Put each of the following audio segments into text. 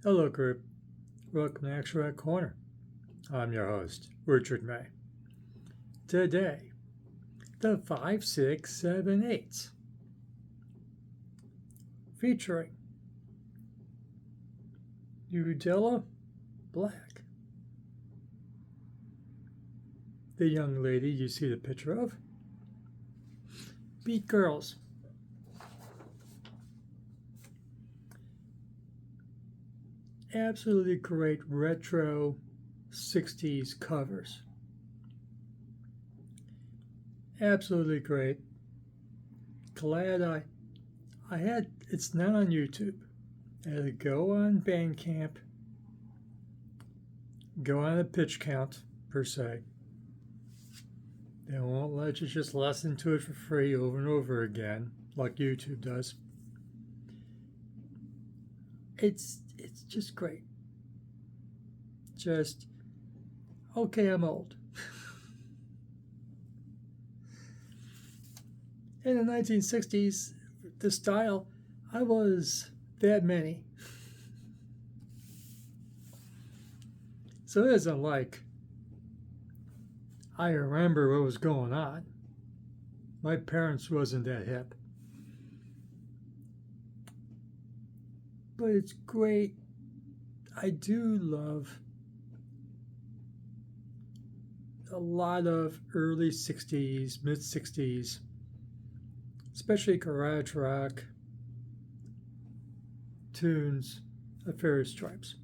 Hello, group. Welcome to Extract Corner. I'm your host, Richard May. Today, the 5, 6, 7, 8's, featuring Ludella Black, the young lady you see the picture of, Beat Girls. Absolutely great retro 60s covers. Absolutely great. Glad I had, it's not on YouTube. I had to go on Bandcamp, go on a pitch count per se. They won't let you just listen to it for free over and over again like YouTube does. It's just great. Just, okay, I'm old. In the 1960s, the style, I was that many. So it isn't like I remember what was going on. My parents wasn't that hip. But it's great. I do love a lot of early 60s, mid 60s, especially garage rock tunes of various stripes.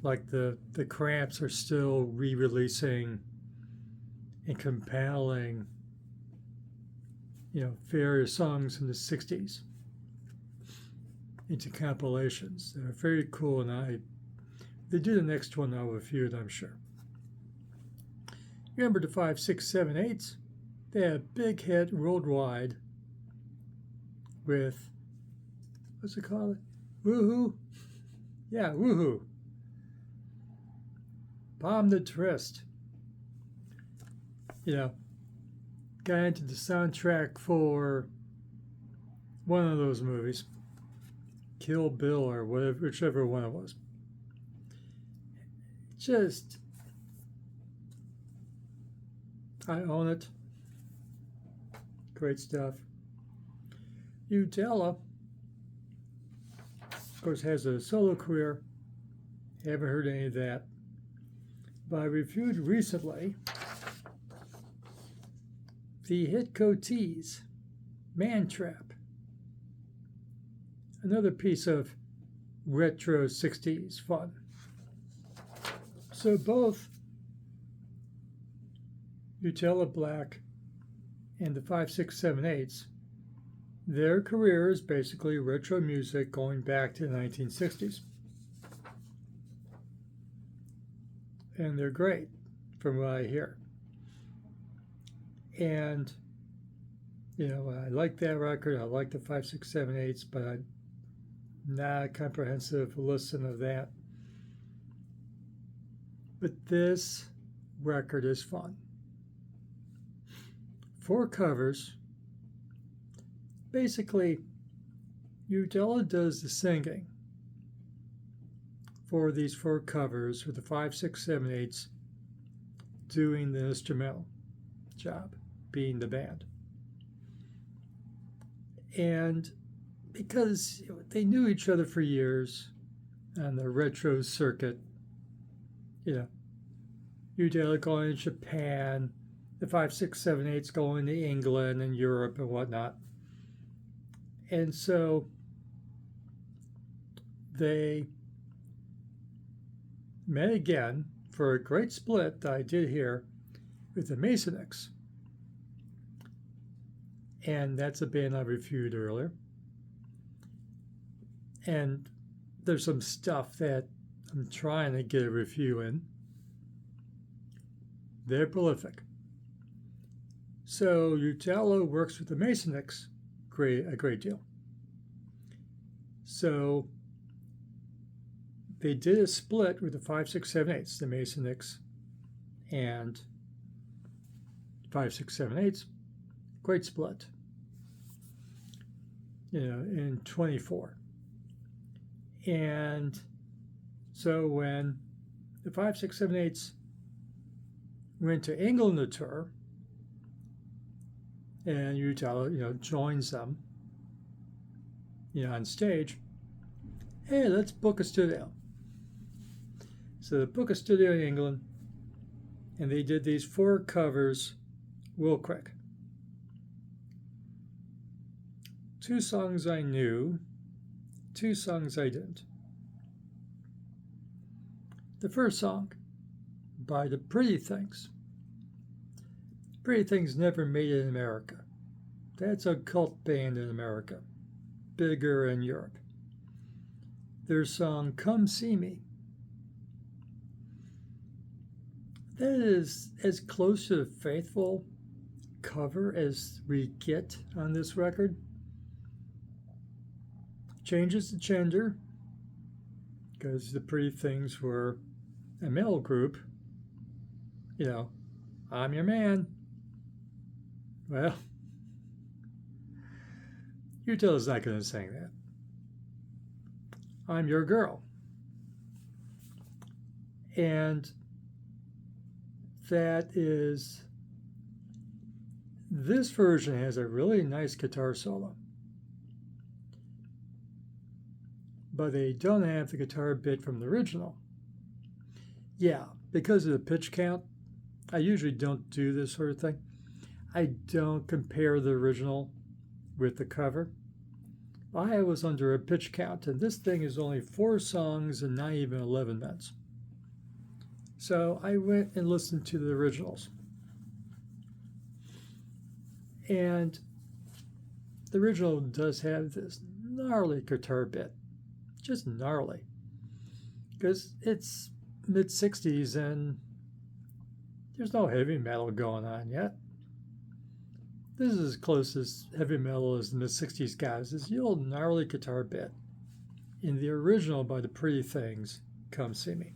Like the Cramps are still re-releasing and compiling, various songs in the 60s into compilations that are very cool, and they do the next one now with a few, I'm sure. Remember the 5, 6, 7, 8's? They had a big hit worldwide with, what's it called? Woohoo? Yeah, Woohoo. Bomb the Twist. Got into the soundtrack for one of those movies. Kill Bill or whatever, whichever one it was. Just, I own it. Great stuff. Ludella, of course, has a solo career. Haven't heard any of that. But I reviewed recently Thee Headcoatees, Man Trap. Another piece of retro 60s fun. So both Ludella Black and the 5, 6, 7, 8's, their career is basically retro music going back to the 1960s. And they're great from what I hear. And, I like that record. I like the 5, 6, 7, 8's, but I'm not a comprehensive listen of that. But this record is fun. 4 covers. Basically, Ludella does the singing for these 4 covers, with the 5, 6, 7, 8's doing the instrumental job, being the band. And because they knew each other for years on the retro circuit, Ludella going to Japan, the 5, 6, 7, 8's going to England and Europe and whatnot. And so they met again for a great split that I did here with the Masonics. And that's a band I reviewed earlier. And there's some stuff that I'm trying to get a review in. They're prolific. So Ludella works with the Masonics a great deal. So they did a split with the 5, 6, 7, 8's, the Masonics and 5, 6, 7, 8's. Great split. In 24. And so when the 5, 6, 7, 8's went to England to tour, and Ludella, joins them, on stage, hey, let's book a studio. So they book a studio in England, and they did these 4 covers real quick. 2 songs I knew, 2 songs I didn't. The first song, by the Pretty Things. Pretty Things never made it in America. That's a cult band in America, bigger in Europe. Their song, Come See Me. That is as close to a faithful cover as we get on this record. Changes the gender, because the Pretty Things were a male group. I'm your man. Well, Ludella's not going to sing that. I'm your girl. And this version has a really nice guitar solo. But they don't have the guitar bit from the original. Yeah, because of the pitch count, I usually don't do this sort of thing. I don't compare the original with the cover. I was under a pitch count, and this thing is only 4 songs and not even 11 minutes. So I went and listened to the originals. And the original does have this gnarly guitar bit. Just gnarly. Because it's mid-60s and there's no heavy metal going on yet. This is as close as heavy metal as the mid-60s guys. This old gnarly guitar bit in the original by the Pretty Things, Come See Me.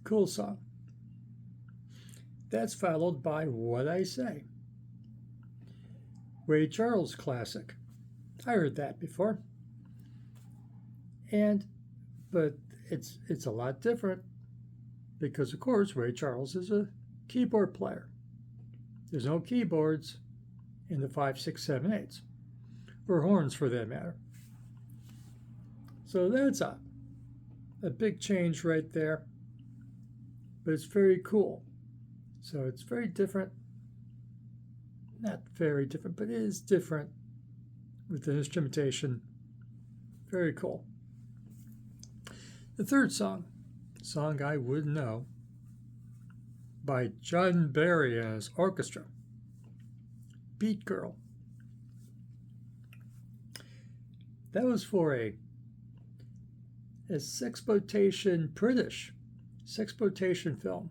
Cool song. That's followed by What I Say. Ray Charles classic. I heard that before. But it's a lot different because, of course, Ray Charles is a keyboard player. There's no keyboards in the 5, 6, 7, 8's, or horns for that matter. So that's a big change right there, but it's very cool. So it's very different, not very different, but it is different with the instrumentation. Very cool. The third song I would know, by John Barry and his orchestra, Beat Girl. That was for a British sexploitation film,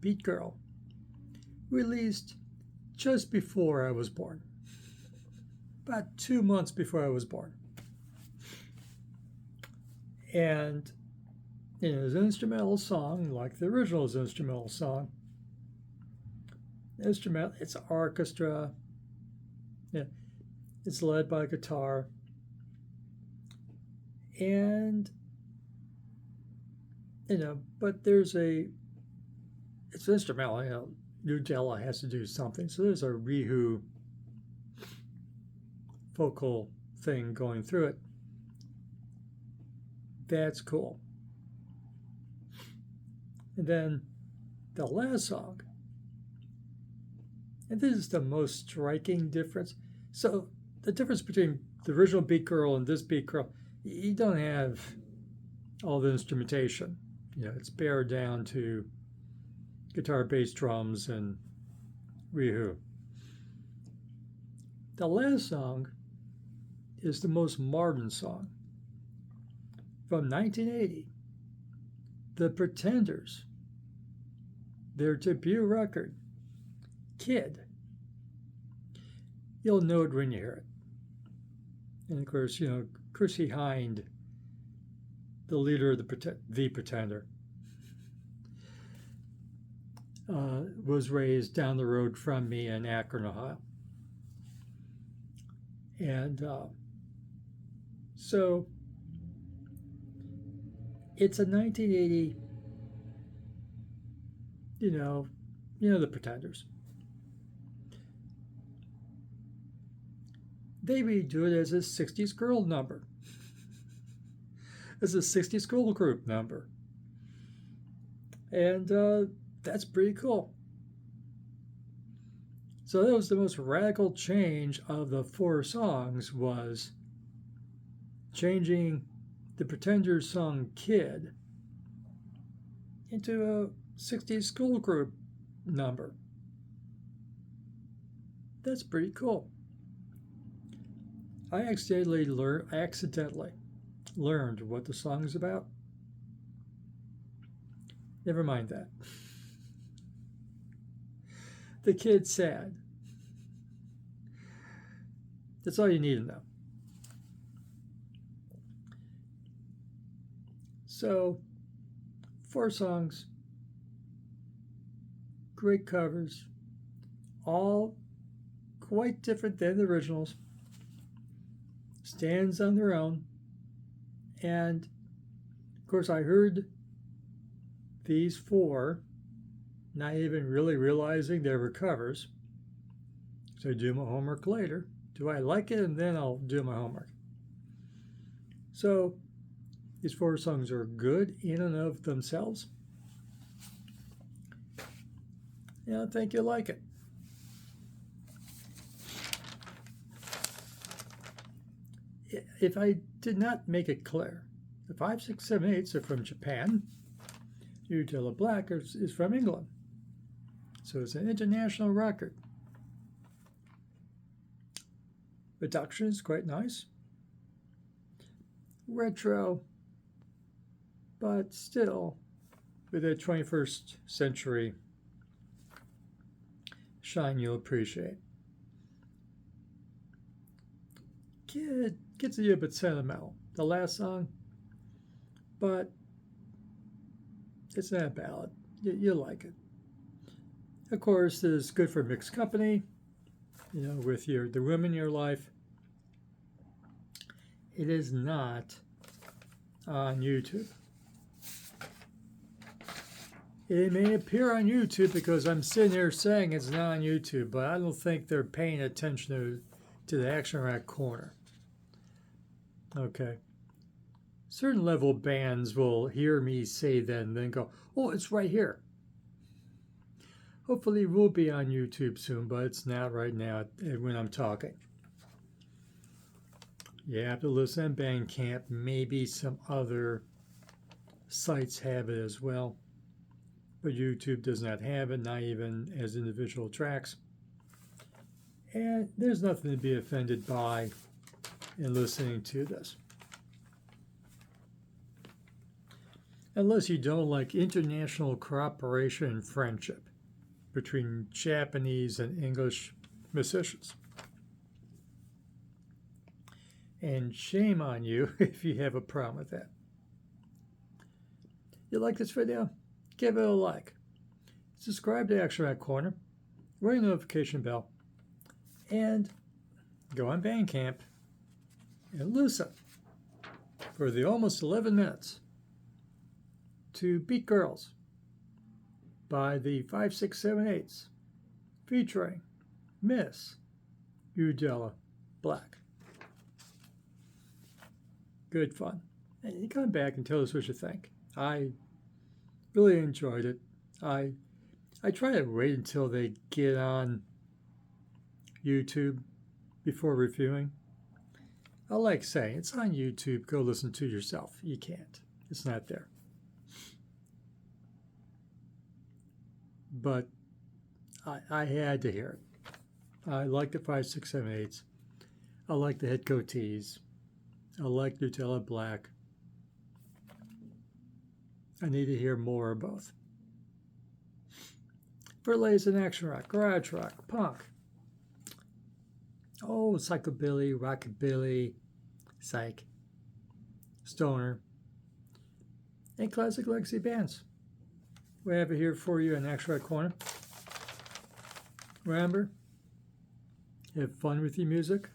Beat Girl, released just before I was born, about 2 months before I was born. And it was an instrumental song, like the original is an instrumental song. It's an orchestra. Yeah, it's led by a guitar. And, but it's instrumental, Ludella has to do something. So there's a Rehu vocal thing going through it. That's cool. And then the last song, and this is the most striking difference. So the difference between the original Beat Girl and this Beat Girl, you don't have all the instrumentation. It's bared down to guitar, bass, drums, and Rehu. The last song is the most modern song. From 1980, The Pretenders, their debut record, Kid. You'll know it when you hear it. And of course, Chrissie Hynde, the leader of the Pretender, was raised down the road from me in Akron, Ohio. And so it's a 1980, you know the Pretenders. They redo it as a 60s girl number, as a 60s girl group number. And that's pretty cool. So that was the most radical change of the 4 songs, was changing the Pretenders song Kid into a 60s school group number. That's pretty cool. I accidentally learned what the song is about. Never mind that. The kid's sad. That's all you need to know. So, 4 songs, great covers, all quite different than the originals, stands on their own. And of course, I heard these 4, not even really realizing they were covers. So I do my homework later. Do I like it? And then I'll do my homework. So these 4 songs are good in and of themselves. Yeah, I think you'll like it. If I did not make it clear, the 5, 6, 7, 8's are from Japan. Ludella Black is from England. So it's an international record. Production is quite nice. Retro, but still with a 21st century shine you'll appreciate. Gets a little bit sentimental, the last song, but it's not a ballad. You'll like it. Of course, it's good for mixed company, with the women in your life. It is not on YouTube. It may appear on YouTube because I'm sitting here saying it's not on YouTube, but I don't think they're paying attention to the Action Rack Corner. Okay. Certain level bands will hear me say that and then go, oh, it's right here. Hopefully it will be on YouTube soon, but it's not right now when I'm talking. You have to listen on Bandcamp. Maybe some other sites have it as well. But YouTube does not have it, not even as individual tracks. And there's nothing to be offended by in listening to this. Unless you don't like international cooperation and friendship between Japanese and English musicians. And shame on you if you have a problem with that. You like this video? Give it a like. Subscribe to Action Rack Corner. Ring the notification bell. And go on Bandcamp and listen for the almost 11 minutes to Beat Girls by the 5, 6, 7, 8's featuring Miss Ludella Black. Good fun. And you come back and tell us what you think. I really enjoyed it. I try to wait until they get on YouTube before reviewing. I like saying, it's on YouTube, go listen to it yourself. You can't. It's not there. But I had to hear it. I like the 5, 6, 7, 8's. I like the Headcoatees. I like Ludella Black. I need to hear more of both. For latest in action rock, garage rock, punk. Oh, psychobilly, rockabilly, psych, stoner, and classic legacy bands. We have it here for you in Action Rock Corner. Remember, have fun with your music.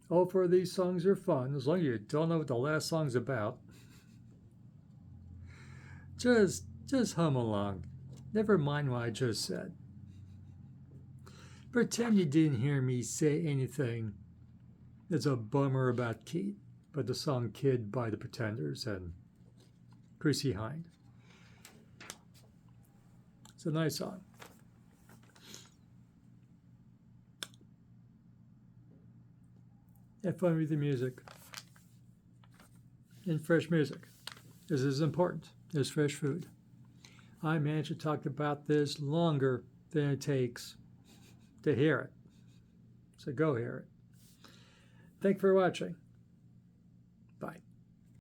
All four of these songs are fun, as long as you don't know what the last song's about. Just hum along. Never mind what I just said. Pretend you didn't hear me say anything that's a bummer about Keith, but the song Kid by the Pretenders and Chrissy Hynde. It's a nice song. Have fun with the music. And fresh music. This is important. There's fresh food. I managed to talk about this longer than it takes to hear it. So go hear it. Thanks for watching.